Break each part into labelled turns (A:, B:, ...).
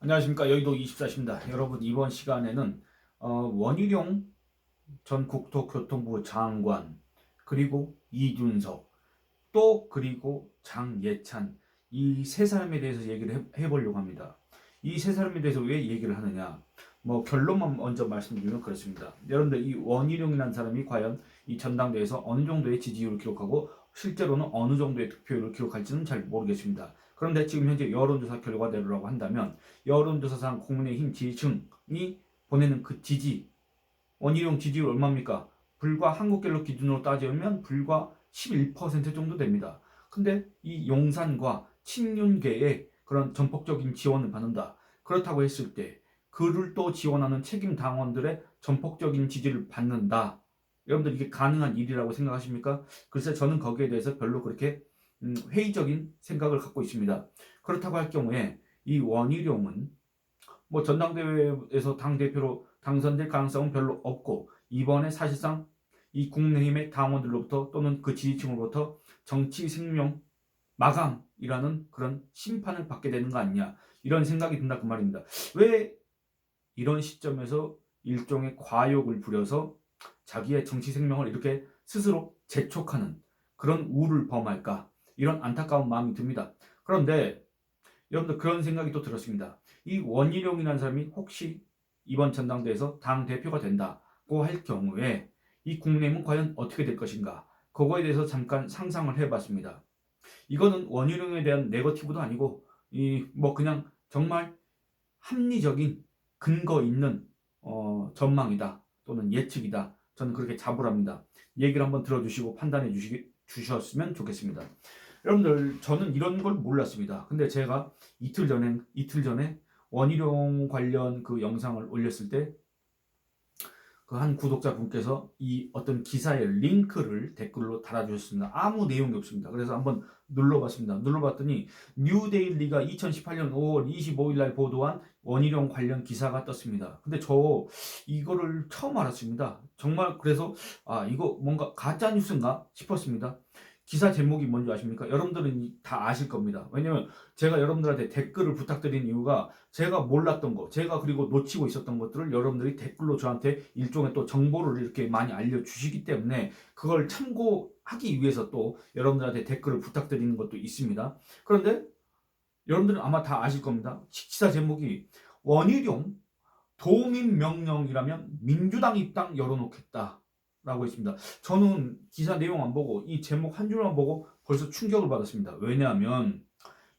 A: 안녕하십니까. 여의도 24시입니다. 여러분, 이번 시간에는 원희룡 전 국토교통부 장관, 그리고 이준석, 또 그리고 장예찬, 이 세 사람에 대해서 얘기를 해보려고 합니다. 이 세 사람에 대해서 왜 얘기를 하느냐? 뭐 결론만 먼저 말씀드리면 그렇습니다. 여러분들, 이 원희룡이라는 사람이 과연 이 전당대회에서 어느 정도의 지지율을 기록하고 실제로는 어느 정도의 득표율을 기록할지는 잘 모르겠습니다. 그런데 지금 현재 여론조사 결과대로라고 한다면 여론조사상 국민의힘 지지층이 보내는 그 지지, 원희룡 지지율 얼마입니까? 불과 한국갤럽 기준으로 따지면 불과 11% 정도 됩니다. 근데 이 용산과 친윤계의 그런 전폭적인 지원을 받는다. 그렇다고 했을 때 그를 또 지원하는 책임 당원들의 전폭적인 지지를 받는다. 여러분들, 이게 가능한 일이라고 생각하십니까? 글쎄, 저는 거기에 대해서 별로 그렇게 회의적인 생각을 갖고 있습니다. 그렇다고 할 경우에 이 원희룡은 뭐 전당대회에서 당대표로 당선될 가능성은 별로 없고, 이번에 사실상 이 국민의힘의 당원들로부터 또는 그 지지층으로부터 정치 생명 마감이라는 그런 심판을 받게 되는 거 아니냐, 이런 생각이 든다 그 말입니다. 왜 이런 시점에서 일종의 과욕을 부려서 자기의 정치 생명을 이렇게 스스로 재촉하는 그런 우를 범할까, 이런 안타까운 마음이 듭니다. 그런데 여러분들, 그런 생각이 또 들었습니다. 이 원희룡이라는 사람이 혹시 이번 전당대회에서 당 대표가 된다고 할 경우에 이 국민의힘은 과연 어떻게 될 것인가, 그거에 대해서 잠깐 상상을 해봤습니다. 이거는 원희룡에 대한 네거티브도 아니고 이 뭐 그냥 정말 합리적인 근거 있는 전망이다 또는 예측이다, 저는 그렇게 자부합니다. 얘기를 한번 들어주시고 판단해 주셨으면 좋겠습니다. 여러분들, 저는 이런 걸 몰랐습니다. 근데 제가 이틀 전에 원희룡 관련 그 영상을 올렸을 때 그 한 구독자분께서 이 어떤 기사의 링크를 댓글로 달아주셨습니다. 아무 내용이 없습니다. 그래서 한번 눌러봤습니다. 눌러봤더니 뉴데일리가 2018년 5월 25일 날 보도한 원희룡 관련 기사가 떴습니다. 근데 저 이거를 처음 알았습니다. 정말. 그래서 이거 뭔가 가짜 뉴스인가 싶었습니다. 기사 제목이 뭔지 아십니까? 여러분들은 다 아실 겁니다. 왜냐면 제가 여러분들한테 댓글을 부탁드린 이유가 제가 몰랐던 거, 제가 그리고 놓치고 있었던 것들을 여러분들이 댓글로 저한테 일종의 또 정보를 이렇게 많이 알려주시기 때문에 그걸 참고하기 위해서 또 여러분들한테 댓글을 부탁드리는 것도 있습니다. 그런데 여러분들은 아마 다 아실 겁니다. 기사 제목이 원희룡 도민 명령이라면 민주당 입당 열어놓겠다 라고 했습니다. 저는 기사 내용 안 보고 이 제목 한 줄만 보고 벌써 충격을 받았습니다. 왜냐하면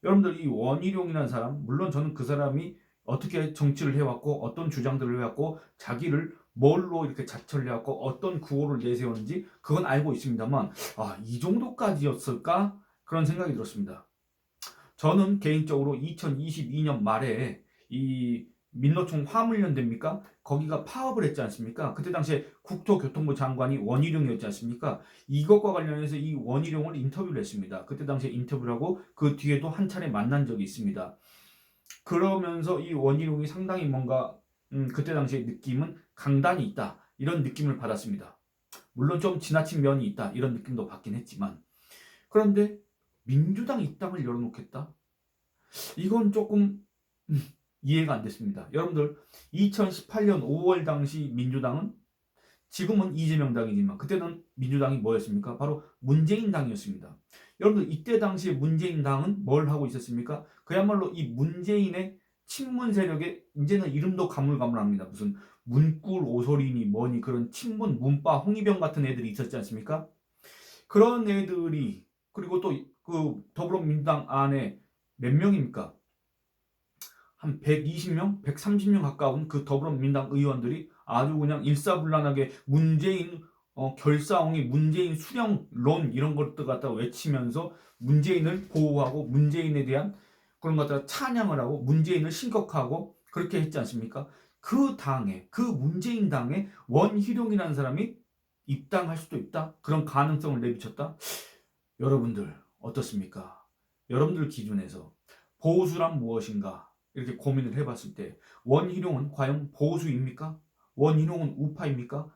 A: 여러분들, 이 원희룡이라는 사람, 물론 저는 그 사람이 어떻게 정치를 해왔고 어떤 주장들을 해왔고 자기를 뭘로 이렇게 자처를 해왔고 어떤 구호를 내세웠는지 그건 알고 있습니다만, 이 정도까지였을까? 그런 생각이 들었습니다. 저는 개인적으로 2022년 말에 이 민노총 화물연대입니까? 거기가 파업을 했지 않습니까? 그때 당시에 국토교통부 장관이 원희룡이었지 않습니까? 이것과 관련해서 이 원희룡을 인터뷰를 했습니다. 그때 당시에 인터뷰를 하고 그 뒤에도 한 차례 만난 적이 있습니다. 그러면서 이 원희룡이 상당히 뭔가 그때 당시의 느낌은 강단이 있다, 이런 느낌을 받았습니다. 물론 좀 지나친 면이 있다, 이런 느낌도 받긴 했지만, 그런데 민주당 입당을 열어놓겠다? 이건 조금 이해가 안 됐습니다. 여러분들, 2018년 5월 당시 민주당은, 지금은 이재명 당이지만 그때는 민주당이 뭐였습니까? 바로 문재인 당이었습니다. 여러분들, 이때 당시에 문재인 당은 뭘 하고 있었습니까? 그야말로 이 문재인의 친문 세력에 이제는 이름도 가물가물합니다. 무슨 문꿀 오소리니 뭐니 그런 친문 문파 홍위병 같은 애들이 있었지 않습니까? 그런 애들이, 그리고 또 그 더불어민주당 안에 몇 명입니까? 한 120명, 130명 가까운 그 더불어민주당 의원들이 아주 그냥 일사불란하게 문재인 결사옹이, 문재인 수령론, 이런 것들 갖다 외치면서 문재인을 보호하고 문재인에 대한 그런 것 갖다 찬양을 하고 문재인을 신격하고 그렇게 했지 않습니까? 그 당에, 그 문재인 당에 원희룡이라는 사람이 입당할 수도 있다, 그런 가능성을 내비쳤다. 여러분들 어떻습니까? 여러분들 기준에서 보수란 무엇인가 이렇게 고민을 해봤을 때 원희룡은 과연 보수입니까? 원희룡은 우파입니까?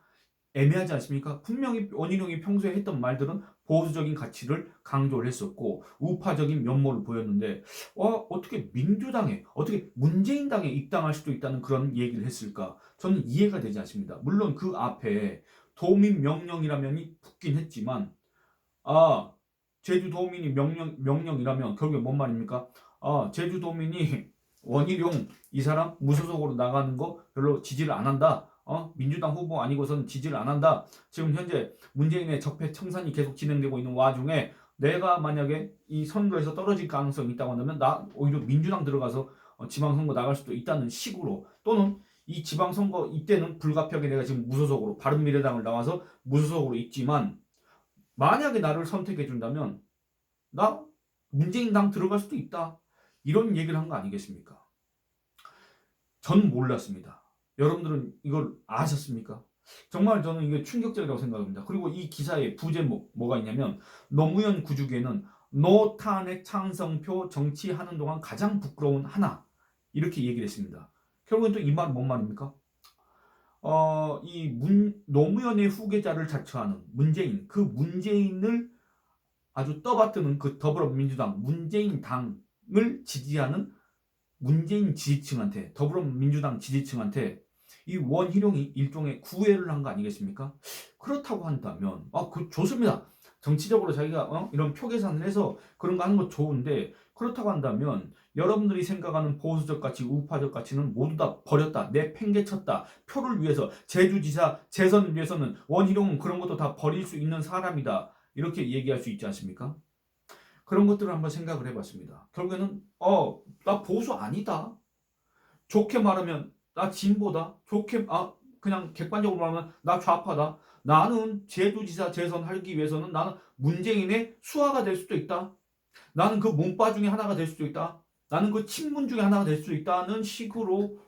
A: 애매하지 않습니까? 분명히 원희룡이 평소에 했던 말들은 보수적인 가치를 강조를 했었고 우파적인 면모를 보였는데 어떻게 민주당에 어떻게 문재인 당에 입당할 수도 있다는 그런 얘기를 했을까? 저는 이해가 되지 않습니다. 물론 그 앞에 도민 명령이라면이 붙긴 했지만 제주도민이 명령이라면 결국에 뭔 말입니까? 제주도민이 원희룡 이 사람 무소속으로 나가는 거 별로 지지를 안 한다. 민주당 후보 아니고선 지지를 안 한다. 지금 현재 문재인의 적폐 청산이 계속 진행되고 있는 와중에 내가 만약에 이 선거에서 떨어질 가능성이 있다고 한다면 나 오히려 민주당 들어가서 지방선거 나갈 수도 있다는 식으로 또는 이 지방선거 이때는 불가피하게 내가 지금 무소속으로 바른미래당을 나와서 무소속으로 있지만 만약에 나를 선택해 준다면 나 문재인 당 들어갈 수도 있다. 이런 얘기를 한 거 아니겠습니까? 저는 몰랐습니다. 여러분들은 이걸 아셨습니까? 정말 저는 이게 충격적이라고 생각합니다. 그리고 이 기사의 부제목 뭐가 있냐면 노무현 구주기에는 노탄핵 창성표 정치하는 동안 가장 부끄러운 하나 이렇게 얘기를 했습니다. 결국엔 또 이 말은 뭔 말입니까? 노무현의 후계자를 자처하는 문재인 그 문재인을 아주 떠받드는 그 더불어민주당 문재인 당을 지지하는 문재인 지지층한테 더불어민주당 지지층한테 이 원희룡이 일종의 구애를 한 거 아니겠습니까? 그렇다고 한다면 좋습니다. 정치적으로 자기가 이런 표 계산을 해서 그런 거 하는 거 좋은데 그렇다고 한다면 여러분들이 생각하는 보수적 가치, 우파적 가치는 모두 다 버렸다. 내팽개쳤다. 표를 위해서 제주지사 재선을 위해서는 원희룡은 그런 것도 다 버릴 수 있는 사람이다. 이렇게 얘기할 수 있지 않습니까? 그런 것들을 한번 생각을 해봤습니다. 결국에는 나 보수 아니다. 좋게 말하면 나 진보다. 그냥 객관적으로 말하면 나 좌파다. 나는 제주지사 재선하기 위해서는 나는 문재인의 수하가 될 수도 있다. 나는 그 몸빠 중에 하나가 될 수도 있다. 나는 그 친문 중에 하나가 될 수도 있다는 식으로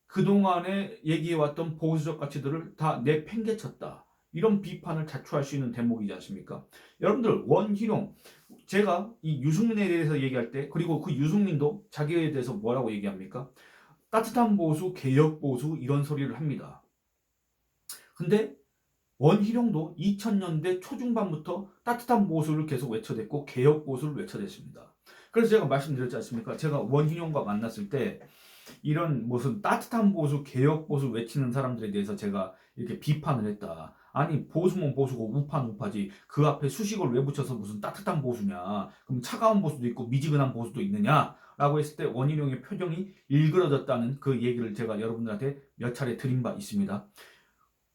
A: 그동안에 얘기해왔던 보수적 가치들을 다 내팽개쳤다. 이런 비판을 자초할 수 있는 대목이지 않습니까? 여러분들 원희룡 제가 이 유승민에 대해서 얘기할 때 그리고 그 유승민도 자기에 대해서 뭐라고 얘기합니까? 따뜻한 보수, 개혁 보수 이런 소리를 합니다. 근데 원희룡도 2000년대 초중반부터 따뜻한 보수를 계속 외쳐댔고 개혁 보수를 외쳐댔습니다. 그래서 제가 말씀드렸지 않습니까? 제가 원희룡과 만났을 때 이런 무슨 따뜻한 보수, 개혁 보수 외치는 사람들에 대해서 제가 이렇게 비판을 했다. 아니 보수면 보수고 우파는 우파지 그 앞에 수식어를 왜 붙여서 무슨 따뜻한 보수냐 그럼 차가운 보수도 있고 미지근한 보수도 있느냐 라고 했을 때 원희룡의 표정이 일그러졌다는 그 얘기를 제가 여러분들한테 몇 차례 드린 바 있습니다.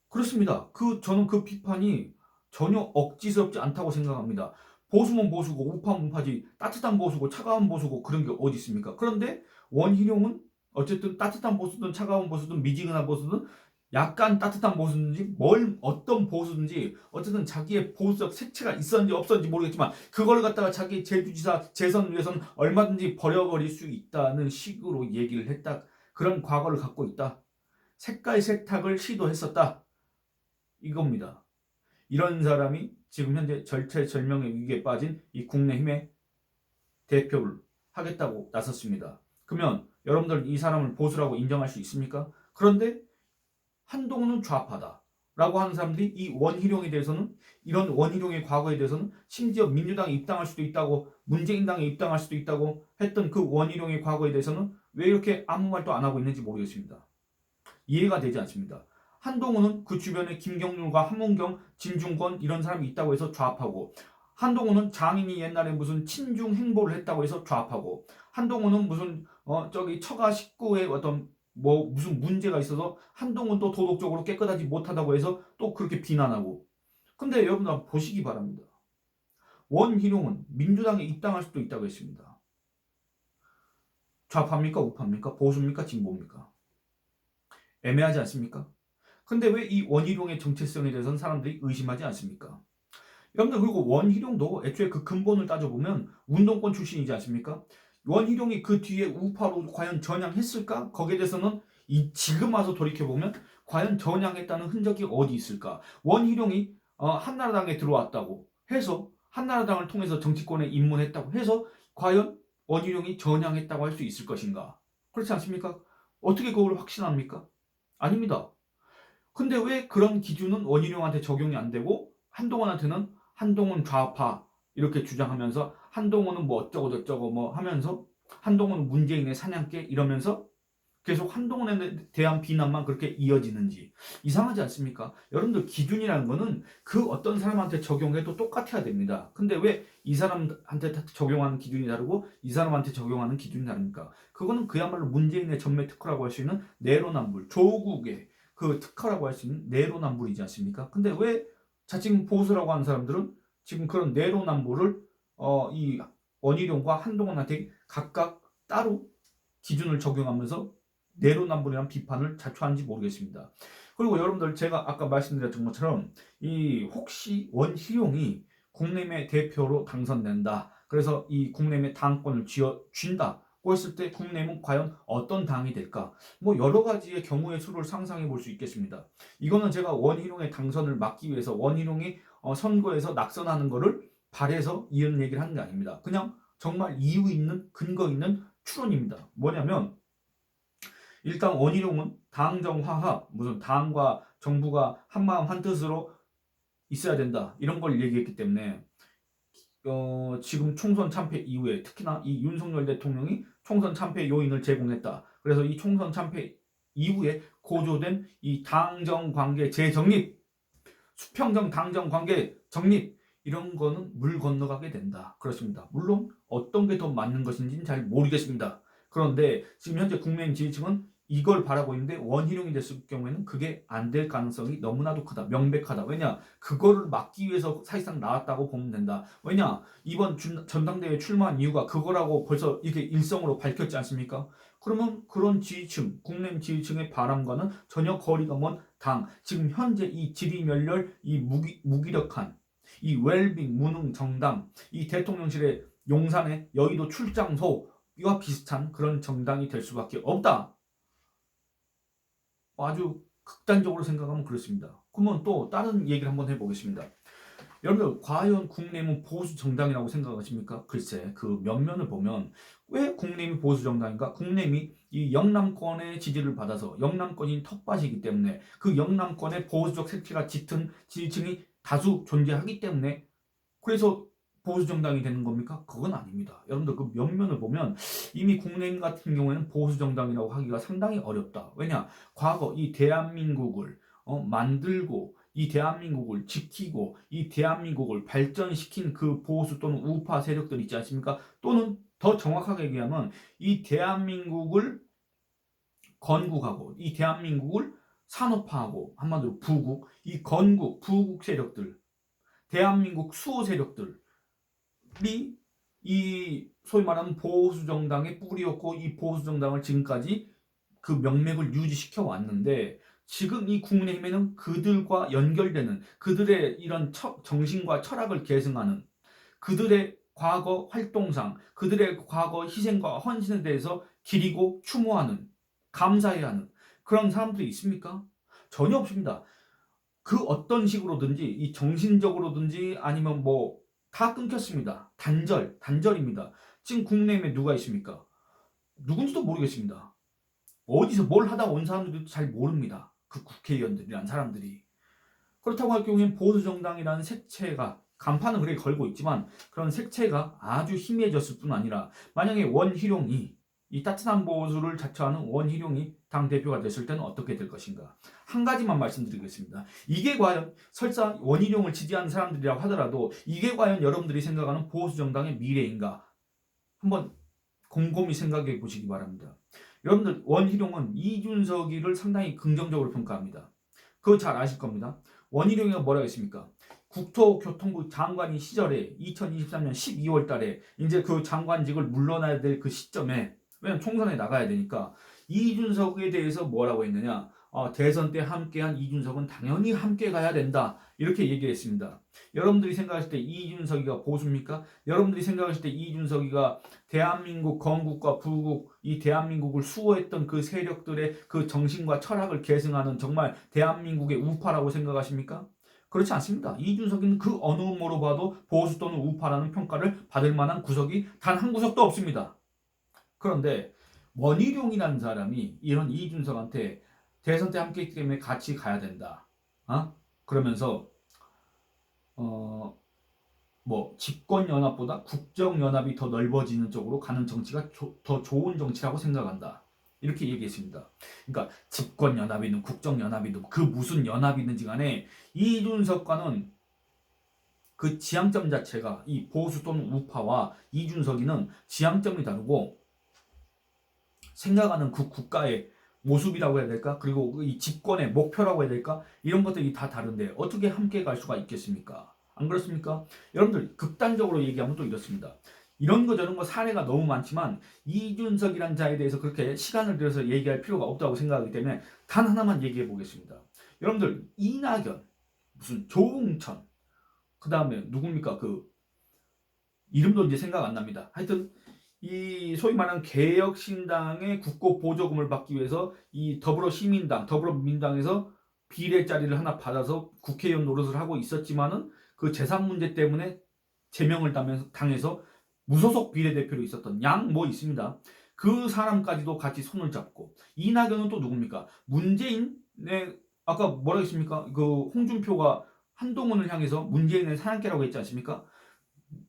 A: 그렇습니다. 저는 그 비판이 전혀 억지스럽지 않다고 생각합니다. 보수면 보수고 우파면 우파지 따뜻한 보수고 차가운 보수고 그런 게 어디 있습니까? 그런데 원희룡은 어쨌든 따뜻한 보수든 차가운 보수든 미지근한 보수든 약간 따뜻한 보수든지 어떤 보수든지 어쨌든 자기의 보수적 색채가 있었는지 없었는지 모르겠지만 그걸 갖다가 자기 제주지사 재선을 위해서는 얼마든지 버려버릴 수 있다는 식으로 얘기를 했다. 그런 과거를 갖고 있다. 색깔 세탁을 시도했었다. 이겁니다. 이런 사람이 지금 현재 절체절명의 위기에 빠진 이 국내힘의 대표를 하겠다고 나섰습니다. 그러면 여러분들 이 사람을 보수라고 인정할 수 있습니까? 그런데 한동훈은 좌파다 라고 하는 사람들이 이 원희룡에 대해서는 이런 원희룡의 과거에 대해서는 심지어 민주당에 입당할 수도 있다고 문재인 당에 입당할 수도 있다고 했던 그 원희룡의 과거에 대해서는 왜 이렇게 아무 말도 안 하고 있는지 모르겠습니다. 이해가 되지 않습니다. 한동훈은 그 주변에 김경률과 한문경, 진중권 이런 사람이 있다고 해서 좌파고 한동훈은 장인이 옛날에 무슨 친중 행보를 했다고 해서 좌파고 한동훈은 무슨 처가 식구의 어떤 무슨 문제가 있어서 한동훈도 도덕적으로 깨끗하지 못하다고 해서 또 그렇게 비난하고 근데 여러분들 한번 보시기 바랍니다. 원희룡은 민주당에 입당할 수도 있다고 했습니다. 좌파입니까? 우파입니까? 보수입니까? 진보입니까? 애매하지 않습니까? 근데 왜 이 원희룡의 정체성에 대해서는 사람들이 의심하지 않습니까? 여러분들 그리고 원희룡도 애초에 그 근본을 따져보면 운동권 출신이지 않습니까? 원희룡이 그 뒤에 우파로 과연 전향했을까? 거기에 대해서는 지금 와서 돌이켜보면 과연 전향했다는 흔적이 어디 있을까? 원희룡이 한나라당에 들어왔다고 해서 한나라당을 통해서 정치권에 입문했다고 해서 과연 원희룡이 전향했다고 할 수 있을 것인가? 그렇지 않습니까? 어떻게 그걸 확신합니까? 아닙니다. 근데 왜 그런 기준은 원희룡한테 적용이 안 되고 한동훈한테는 한동훈 좌파 이렇게 주장하면서 한동훈은 뭐 어쩌고 저쩌고 뭐 하면서 한동훈은 문재인의 사냥개 이러면서 계속 한동훈에 대한 비난만 그렇게 이어지는지 이상하지 않습니까? 여러분들 기준이라는 거는 그 어떤 사람한테 적용해도 똑같아야 됩니다. 근데 왜 이 사람한테 적용하는 기준이 다르고 이 사람한테 적용하는 기준이 다릅니까? 그거는 그야말로 문재인의 전매 특허라고 할 수 있는 내로남불, 조국의 그 특허라고 할 수 있는 내로남불이지 않습니까? 근데 왜 자칭 보수라고 하는 사람들은 지금 그런 내로남불을 이 원희룡과 한동훈한테 각각 따로 기준을 적용하면서 내로남불이라는 비판을 자초하는지 모르겠습니다. 그리고 여러분들 제가 아까 말씀드렸던 것처럼 이 혹시 원희룡이 국민의 대표로 당선된다. 그래서 이 국민의 당권을 쥔다고 했을 때 국민의힘은 과연 어떤 당이 될까? 뭐 여러 가지의 경우의 수를 상상해 볼 수 있겠습니다. 이거는 제가 원희룡의 당선을 막기 위해서 원희룡이 선거에서 낙선하는 거를 바래서 이런 얘기를 하는 게 아닙니다. 그냥 정말 이유 있는 근거 있는 추론입니다. 뭐냐면 일단 원희룡은 당정화합, 무슨 당과 정부가 한마음 한뜻으로 있어야 된다 이런 걸 얘기했기 때문에 지금 총선 참패 이후에 특히나 이 윤석열 대통령이 총선 참패 요인을 제공했다. 그래서 이 총선 참패 이후에 고조된 이 당정 관계 재정립, 수평적 당정 관계 정립 이런 거는 물 건너가게 된다. 그렇습니다. 물론 어떤 게 더 맞는 것인지는 잘 모르겠습니다. 그런데 지금 현재 국민의힘 지지층은 이걸 바라고 있는데 원희룡이 됐을 경우에는 그게 안 될 가능성이 너무나도 크다. 명백하다. 왜냐? 그거를 막기 위해서 사실상 나왔다고 보면 된다. 왜냐? 이번 전당대회 출마한 이유가 그거라고 벌써 이렇게 일성으로 밝혔지 않습니까? 그러면 그런 지지층, 국민의힘 지지층의 바람과는 전혀 거리가 먼 당, 지금 현재 이 지리멸렬, 이 무기력한 이 웰빙 무능 정당, 이 대통령실의 용산의 여의도 출장소와 비슷한 그런 정당이 될 수밖에 없다. 아주 극단적으로 생각하면 그렇습니다. 그러면 또 다른 얘기를 한번 해보겠습니다. 여러분들 과연 국민의힘은 보수 정당이라고 생각하십니까? 글쎄 그 면면을 보면 왜 국민의힘이 보수 정당인가? 국민의힘이 이 영남권의 지지를 받아서 영남권이 텃밭이기 때문에 그 영남권의 보수적 색채가 짙은 지지층이 다수 존재하기 때문에 그래서 보수 정당이 되는 겁니까? 그건 아닙니다. 여러분들 그 면면을 보면 이미 국민의힘 같은 경우에는 보수 정당이라고 하기가 상당히 어렵다. 왜냐? 과거 이 대한민국을 만들고 이 대한민국을 지키고 이 대한민국을 발전시킨 그 보수 또는 우파 세력들 있지 않습니까? 또는 더 정확하게 얘기하면 이 대한민국을 건국하고 이 대한민국을 산업화하고 한마디로 부국, 이 건국, 부국 세력들, 대한민국 수호 세력들이 이 소위 말하는 보수 정당의 뿌리였고 이 보수 정당을 지금까지 그 명맥을 유지시켜 왔는데 지금 이 국민의힘에는 그들과 연결되는 그들의 이런 정신과 철학을 계승하는 그들의 과거 활동상 그들의 과거 희생과 헌신에 대해서 기리고 추모하는 감사해야 하는 그런 사람들이 있습니까? 전혀 없습니다. 그 어떤 식으로든지 이 정신적으로든지 아니면 뭐 다 끊겼습니다. 단절입니다. 지금 국내에 누가 있습니까? 누군지도 모르겠습니다. 어디서 뭘 하다 온 사람들도 잘 모릅니다. 그 국회의원들이란 사람들이. 그렇다고 할 경우엔 보수정당이라는 색채가 간판은 그렇게 걸고 있지만 그런 색채가 아주 희미해졌을 뿐 아니라 만약에 원희룡이 이 따뜻한 보수를 자처하는 원희룡이 당대표가 됐을 때는 어떻게 될 것인가. 한 가지만 말씀드리겠습니다. 이게 과연 설사 원희룡을 지지하는 사람들이라고 하더라도 이게 과연 여러분들이 생각하는 보수정당의 미래인가. 한번 곰곰이 생각해 보시기 바랍니다. 여러분들 원희룡은 이준석이를 상당히 긍정적으로 평가합니다. 그거 잘 아실 겁니다. 원희룡이가 뭐라고 했습니까? 국토교통부 장관이 시절에 2023년 12월 달에 이제 그 장관직을 물러나야 될 그 시점에 왜냐면 총선에 나가야 되니까 이준석에 대해서 뭐라고 했느냐? 대선 때 함께한 이준석은 당연히 함께 가야 된다. 이렇게 얘기를 했습니다. 여러분들이 생각하실 때 이준석이가 보수입니까? 여러분들이 생각하실 때 이준석이가 대한민국 건국과 부국 이 대한민국을 수호했던 그 세력들의 그 정신과 철학을 계승하는 정말 대한민국의 우파라고 생각하십니까? 그렇지 않습니다. 이준석이는 그 어느 모로 봐도 보수 또는 우파라는 평가를 받을 만한 구석이 단 한 구석도 없습니다. 그런데 원희룡이라는 사람이 이런 이준석한테 대선 때 함께 했기 때문에 같이 가야 된다. 그러면서 뭐 집권연합보다 국정연합이 더 넓어지는 쪽으로 가는 정치가 더 좋은 정치라고 생각한다. 이렇게 얘기했습니다. 그러니까 집권연합이든 국정연합이든 그 무슨 연합이든지 간에 이준석과는 그 지향점 자체가 이 보수 또는 우파와 이준석이는 지향점이 다르고 생각하는 그 국가의 모습이라고 해야 될까? 그리고 이 집권의 목표라고 해야 될까? 이런 것들이 다 다른데 어떻게 함께 갈 수가 있겠습니까? 안 그렇습니까? 여러분들 극단적으로 얘기하면 또 이렇습니다. 이런 거 저런 거 사례가 너무 많지만 이준석이란 자에 대해서 그렇게 시간을 들여서 얘기할 필요가 없다고 생각하기 때문에 단 하나만 얘기해 보겠습니다. 여러분들 이낙연, 무슨 조응천, 그 다음에 누굽니까? 그 이름도 이제 생각 안 납니다. 하여튼 이 소위 말하는 개혁신당의 국고 보조금을 받기 위해서 이 더불어시민당, 더불어민주당에서 비례 자리를 하나 받아서 국회의원 노릇을 하고 있었지만은 그 재산 문제 때문에 제명을 당해서 무소속 비례대표로 있었던 양 뭐 있습니다. 그 사람까지도 같이 손을 잡고 이낙연은 또 누굽니까? 문재인의 아까 뭐라 했습니까? 그 홍준표가 한동훈을 향해서 문재인의 사냥개라고 했지 않습니까?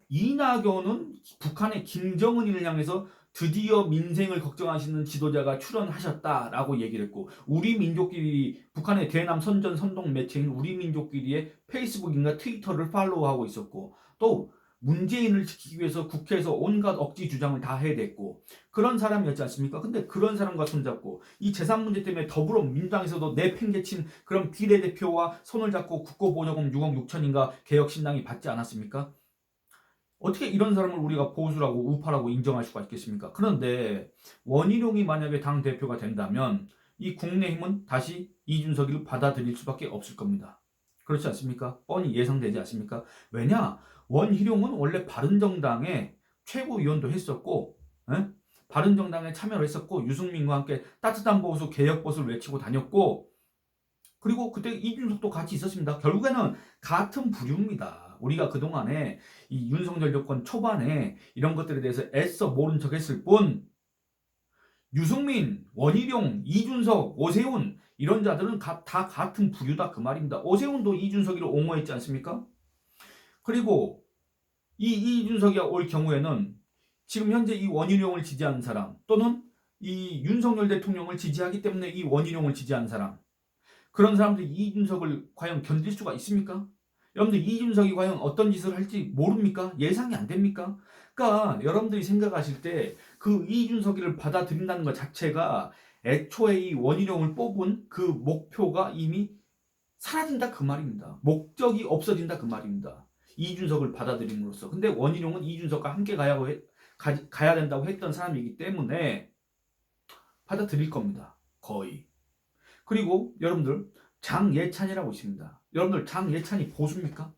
A: 이낙연은 북한의 김정은을 향해서 드디어 민생을 걱정하시는 지도자가 출연하셨다라고 얘기를 했고 우리 민족끼리 북한의 대남 선전 선동 매체인 우리 민족끼리의 페이스북인가 트위터를 팔로우하고 있었고 또 문재인을 지키기 위해서 국회에서 온갖 억지 주장을 다 해댔고 그런 사람이었지 않습니까? 근데 그런 사람과 손잡고 이 재산 문제 때문에 더불어민주당에서도 내팽개친 그런 비례대표와 손을 잡고 국고보조금 6억 6천인가 개혁신당이 받지 않았습니까? 어떻게 이런 사람을 우리가 보수라고 우파라고 인정할 수가 있겠습니까? 그런데 원희룡이 만약에 당대표가 된다면 이 국민의힘은 다시 이준석이를 받아들일 수밖에 없을 겁니다. 그렇지 않습니까? 뻔히 예상되지 않습니까? 왜냐? 원희룡은 원래 바른정당의 최고위원도 했었고 바른정당에 참여를 했었고 유승민과 함께 따뜻한 보수, 개혁 보수를 외치고 다녔고 그리고 그때 이준석도 같이 있었습니다. 결국에는 같은 부류입니다. 우리가 그동안에 이 윤석열 정권 초반에 이런 것들에 대해서 애써 모른 척 했을 뿐 유승민, 원희룡, 이준석, 오세훈 이런 자들은 다 같은 부류다 그 말입니다. 오세훈도 이준석이를 옹호했지 않습니까? 그리고 이 이준석이 올 경우에는 지금 현재 이 원희룡을 지지하는 사람 또는 이 윤석열 대통령을 지지하기 때문에 이 원희룡을 지지하는 사람 그런 사람들이 이준석을 과연 견딜 수가 있습니까? 여러분들 이준석이 과연 어떤 짓을 할지 모릅니까? 예상이 안 됩니까? 그러니까 여러분들이 생각하실 때 그 이준석이를 받아들인다는 것 자체가 애초에 이 원희룡을 뽑은 그 목표가 이미 사라진다 그 말입니다. 목적이 없어진다 그 말입니다. 이준석을 받아들임으로써. 근데 원희룡은 이준석과 함께 가야 된다고 했던 사람이기 때문에 받아들일 겁니다. 거의. 그리고 여러분들 장예찬이라고 있습니다. 여러분들 장예찬이 보수입니까?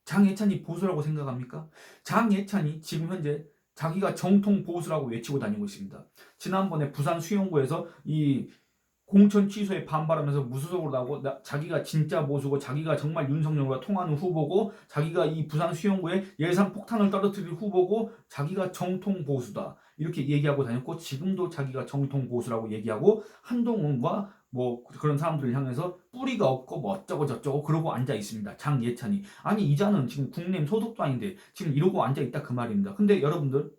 A: 장예찬이 보수라고 생각합니까? 장예찬이 지금 현재 자기가 정통 보수라고 외치고 다니고 있습니다. 지난번에 부산 수용구에서 이 공천 취소에 반발하면서 무소속으로 나오고 자기가 진짜 보수고 자기가 정말 윤석열과 통하는 후보고 자기가 이 부산 수용구에 예산 폭탄을 떨어뜨릴 후보고 자기가 정통 보수다 이렇게 얘기하고 다녔고 지금도 자기가 정통 보수라고 얘기하고 한동훈과 뭐 그런 사람들을 향해서 뿌리가 없고 뭐 어쩌고 저쩌고 그러고 앉아 있습니다. 장예찬이. 아니 이자는 지금 국내임 소속도 아닌데 지금 이러고 앉아 있다 그 말입니다. 근데 여러분들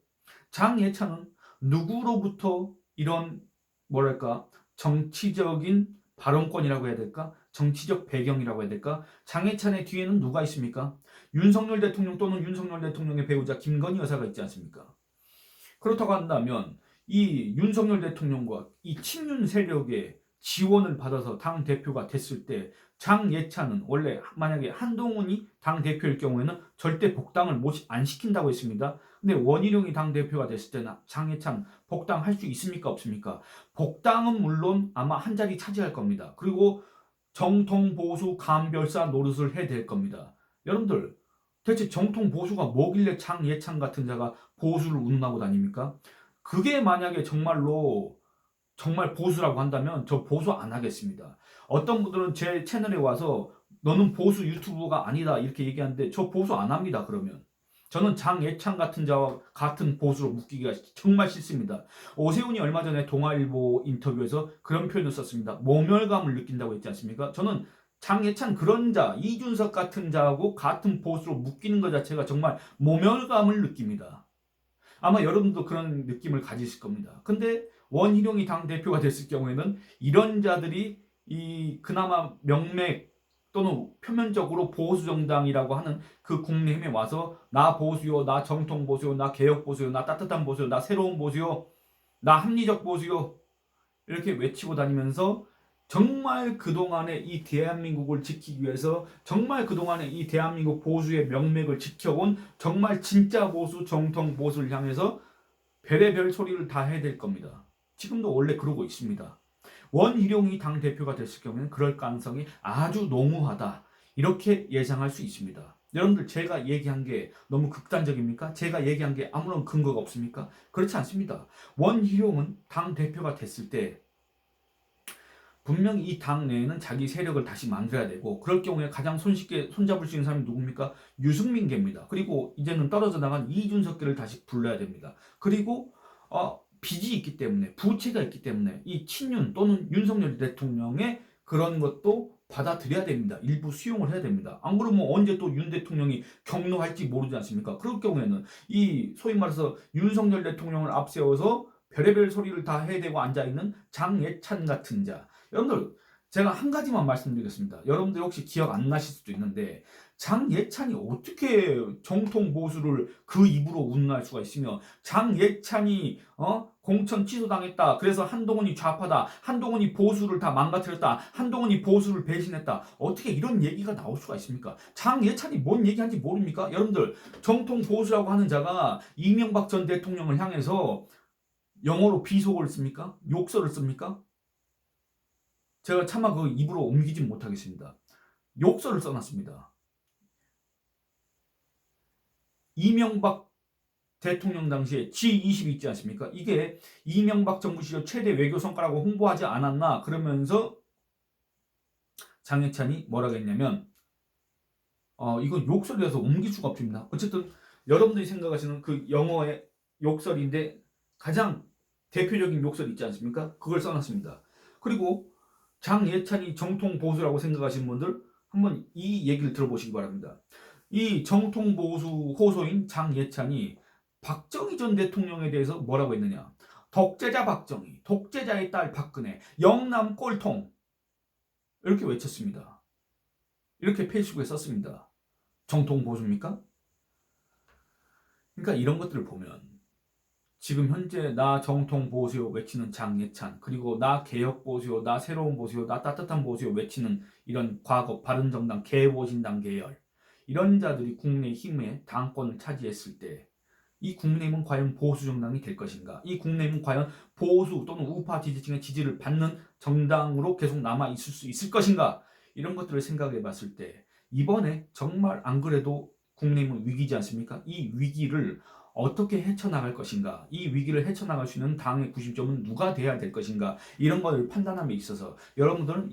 A: 장예찬은 누구로부터 이런 뭐랄까 정치적인 발언권이라고 해야 될까? 정치적 배경이라고 해야 될까? 장예찬의 뒤에는 누가 있습니까? 윤석열 대통령 또는 윤석열 대통령의 배우자 김건희 여사가 있지 않습니까? 그렇다고 한다면 이 윤석열 대통령과 이 친윤 세력의 지원을 받아서 당 대표가 됐을 때 장예찬은 원래 만약에 한동훈이 당 대표일 경우에는 절대 복당을 안 시킨다고 했습니다. 근데 원희룡이 당 대표가 됐을 때는 장예찬 복당할 수 있습니까 없습니까? 복당은 물론 아마 한 자리 차지할 겁니다. 그리고 정통 보수 감별사 노릇을 해야 될 겁니다. 여러분들 대체 정통 보수가 뭐길래 장예찬 같은 자가 보수를 운운하고 다닙니까? 그게 만약에 정말로 정말 보수라고 한다면 저 보수 안 하겠습니다. 어떤 분들은 제 채널에 와서 너는 보수 유튜브가 아니다 이렇게 얘기하는데 저 보수 안 합니다. 그러면 저는 장예찬 같은 자와 같은 보수로 묶이기가 정말 싫습니다. 오세훈이 얼마 전에 동아일보 인터뷰에서 그런 표현을 썼습니다. 모멸감을 느낀다고 했지 않습니까? 저는 장예찬 그런 자, 이준석 같은 자하고 같은 보수로 묶이는 것 자체가 정말 모멸감을 느낍니다. 아마 여러분도 그런 느낌을 가지실 겁니다. 근데 원희룡이 당대표가 됐을 경우에는 이런 자들이 이 그나마 명맥 또는 표면적으로 보수정당이라고 하는 그 국내힘에 와서 나 보수요, 나 정통 보수요, 나 개혁 보수요, 나 따뜻한 보수요, 나 새로운 보수요, 나 합리적 보수요 이렇게 외치고 다니면서 정말 그동안의 이 대한민국을 지키기 위해서 정말 그동안의 이 대한민국 보수의 명맥을 지켜온 정말 진짜 보수 정통 보수를 향해서 별의별 소리를 다 해야 될 겁니다. 지금도 원래 그러고 있습니다. 원희룡이 당대표가 됐을 경우에는 그럴 가능성이 아주 농후하다. 이렇게 예상할 수 있습니다. 여러분들 제가 얘기한 게 너무 극단적입니까? 제가 얘기한 게 아무런 근거가 없습니까? 그렇지 않습니다. 원희룡은 당대표가 됐을 때 분명히 이 당 내에는 자기 세력을 다시 만들어야 되고 그럴 경우에 가장 손쉽게 손잡을 수 있는 사람이 누굽니까? 유승민계입니다. 그리고 이제는 떨어져 나간 이준석계를 다시 불러야 됩니다. 그리고 빚이 있기 때문에 부채가 있기 때문에 이 친윤 또는 윤석열 대통령의 그런 것도 받아들여야 됩니다. 일부 수용을 해야 됩니다. 안 그러면 언제 또 윤 대통령이 경로할지 모르지 않습니까? 그럴 경우에는 이 소위 말해서 윤석열 대통령을 앞세워서 별의별 소리를 다 해야 되고 앉아있는 장예찬 같은 자. 여러분들 제가 한 가지만 말씀드리겠습니다. 여러분들 혹시 기억 안 나실 수도 있는데 장예찬이 어떻게 정통 보수를 그 입으로 운운할 수가 있으며 장예찬이 공천 취소당했다. 그래서 한동훈이 좌파다. 한동훈이 보수를 다 망가뜨렸다. 한동훈이 보수를 배신했다. 어떻게 이런 얘기가 나올 수가 있습니까? 장예찬이 뭔 얘기하는지 모릅니까? 여러분들 정통 보수라고 하는 자가 이명박 전 대통령을 향해서 영어로 비속어를 씁니까? 욕설을 씁니까? 제가 차마 그 입으로 옮기지 못하겠습니다. 욕설을 써놨습니다. 이명박 대통령 당시에 G20 있지 않습니까? 이게 이명박 정부 시절 최대 외교 성과라고 홍보하지 않았나? 그러면서 장혜찬이 뭐라고 했냐면 이건 욕설이라서 옮길 수가 없습니다. 어쨌든 여러분들이 생각하시는 그 영어의 욕설인데 가장 대표적인 욕설 있지 않습니까? 그걸 써놨습니다. 그리고 장예찬이 정통 보수라고 생각하시는 분들 한번 이 얘기를 들어보시기 바랍니다. 이 정통 보수 호소인 장예찬이 박정희 전 대통령에 대해서 뭐라고 했느냐? 독재자 박정희, 독재자의 딸 박근혜, 영남 꼴통 이렇게 외쳤습니다. 이렇게 페이스북에 썼습니다. 정통 보수입니까? 그러니까 이런 것들을 보면 지금 현재 나 정통 보수요 외치는 장예찬 그리고 나 개혁 보수요 나 새로운 보수요 나 따뜻한 보수요 외치는 이런 과거 바른정당 개보신당 계열 이런 자들이 국민의힘의 당권을 차지했을 때 이 국민의힘은 과연 보수 정당이 될 것인가? 이 국민의힘은 과연 보수 또는 우파 지지층의 지지를 받는 정당으로 계속 남아 있을 수 있을 것인가? 이런 것들을 생각해 봤을 때 이번에 정말 안 그래도 국민의힘은 위기지 않습니까? 이 위기를 어떻게 헤쳐나갈 것인가? 이 위기를 헤쳐나갈 수 있는 당의 구심점은 누가 돼야 될 것인가? 이런 것을 판단함에 있어서 여러분들은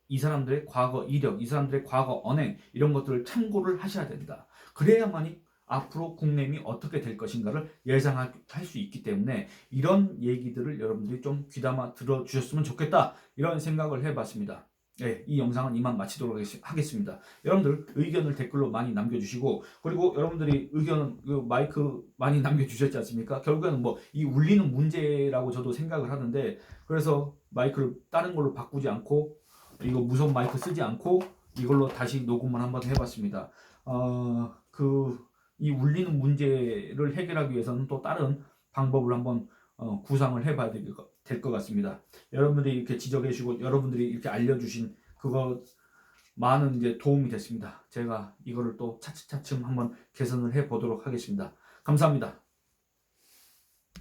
A: 이 사람들의 과거 이력, 이 사람들의 과거 언행 이런 것들을 참고를 하셔야 된다. 그래야만이 앞으로 국내임이 어떻게 될 것인가를 예상할 수 있기 때문에 이런 얘기들을 여러분들이 좀 귀담아 들어주셨으면 좋겠다. 이런 생각을 해봤습니다. 네, 이 영상은 이만 마치도록 하겠습니다. 여러분들 의견을 댓글로 많이 남겨주시고 그리고 여러분들이 의견 마이크 많이 남겨주셨지 않습니까? 결국에는 뭐 이 울리는 문제라고 저도 생각을 하는데 그래서 마이크를 다른 걸로 바꾸지 않고 이거 무선 마이크 쓰지 않고 이걸로 다시 녹음을 한번 해봤습니다. 이 울리는 문제를 해결하기 위해서는 또 다른 방법을 한번 구상을 해봐야 될 것 같습니다. 여러분들이 이렇게 지적해 주시고 여러분들이 이렇게 알려주신 그거 많은 이제 도움이 됐습니다. 제가 이거를 또 차츰차츰 한번 개선을 해 보도록 하겠습니다. 감사합니다.